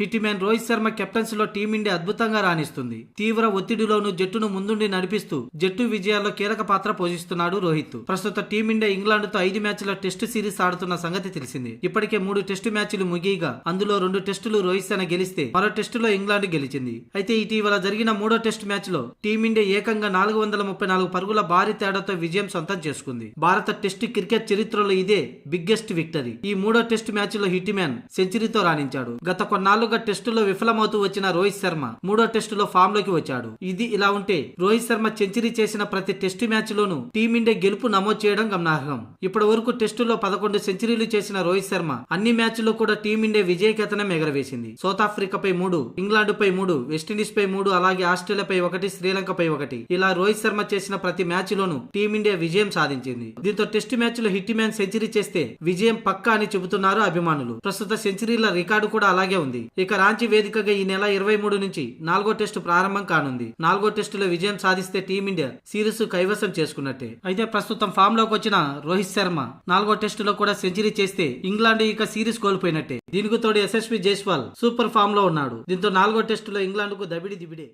Hit man Rohit Sharma కెప్టెన్సీలో team India అద్భుతంగా రాణిస్తుంది. తీవ్ర ఒత్తిడిలోనూ జట్టును ముందుండి నడిపిస్తూ జట్టు విజయాల్లో కీలక పాత్ర పోషిస్తున్నాడు రోహిత్. ప్రస్తుత టీమిండియా ఇంగ్లాండ్తో 5 మ్యాచ్ల టెస్టు సిరీస్ ఆడుతున్న సంగతి తెలిసింది. ఇప్పటికే 3 టెస్టు మ్యాచ్లు ముగియగా అందులో 2 టెస్టులు రోహిత్ శర్మ గెలిస్తే మరో టెస్టులో ఇంగ్లాండ్ గెలిచింది. అయితే ఇటీవల జరిగిన 3వ టెస్టు మ్యాచ్ లో టీమిండియా ఏకంగా 434 పరుగుల భారీ తేడాతో విజయం సొంతం చేసుకుంది. భారత టెస్టు క్రికెట్ చరిత్రలో ఇదే బిగ్గెస్ట్ విక్టరీ. ఈ 3వ టెస్టు మ్యాచ్ లో హిట్ మ్యాన్ సెంచరీతో రాణించాడు. గత కొన్నాళ్లుగా టెస్టులో విఫలమవుతూ వచ్చిన రోహిత్ శర్మ 3వ టెస్టులో ఫామ్ లోకి వచ్చాడు. ఇది ఇలా ఉంటే రోహిత్ శర్మ సెంచరీ చేసిన ప్రతి టెస్టు మ్యాచ్ లోనూ టీమిండియా గెలుపు నమోదు చేయడం గమనార్హం. ఇప్పటి వరకు టెస్టులో 11 సెంచరీలు చేసిన రోహిత్ శర్మ అన్ని మ్యాచ్ల్లో కూడా టీమిండియా విజయ కేతనం ఎగరవేసింది. సౌత్ ఆఫ్రికాపై 3, ఇంగ్లాండ్ పై 3, వెస్టిండీస్ పై 3, అలాగే ఆస్ట్రేలియాపై 1, శ్రీలంకపై 1 ఇలా రోహిత్ శర్మ చేసిన ప్రతి మ్యాచ్ లోనూ టీమిండియా విజయం సాధించింది. దీంతో టెస్టు మ్యాచ్ లో హిట్ మ్యాన్ సెంచరీ చేస్తే విజయం పక్కా అని చెబుతున్నారు అభిమానులు. ప్రస్తుత సెంచరీల రికార్డు కూడా అలాగే ఉంది. ఇక రాంచీ వేదికగా ఈ నెల 23 నుంచి 4వ టెస్టు ప్రారంభం కానుంది. 4వ టెస్టులో విజయం సాధిస్తే టీమిండియా సిరీస్ కైవసం చేసుకున్నట్టే. అయితే ప్రస్తుతం ఫామ్ లోకి వచ్చిన రోహిత్ శర్మ 4వ టెస్టులో కూడా సెంచరీ చేస్తే ఇంగ్లాండ్ ఇక సిరీస్ కోల్పోయినట్టే. దీనికి తోడు యశస్వి జైస్వాల్ సూపర్ ఫామ్ లో ఉన్నాడు. దీంతో 4వ టెస్టులో ఇంగ్లాండ్ కు దబిడి దిబిడే.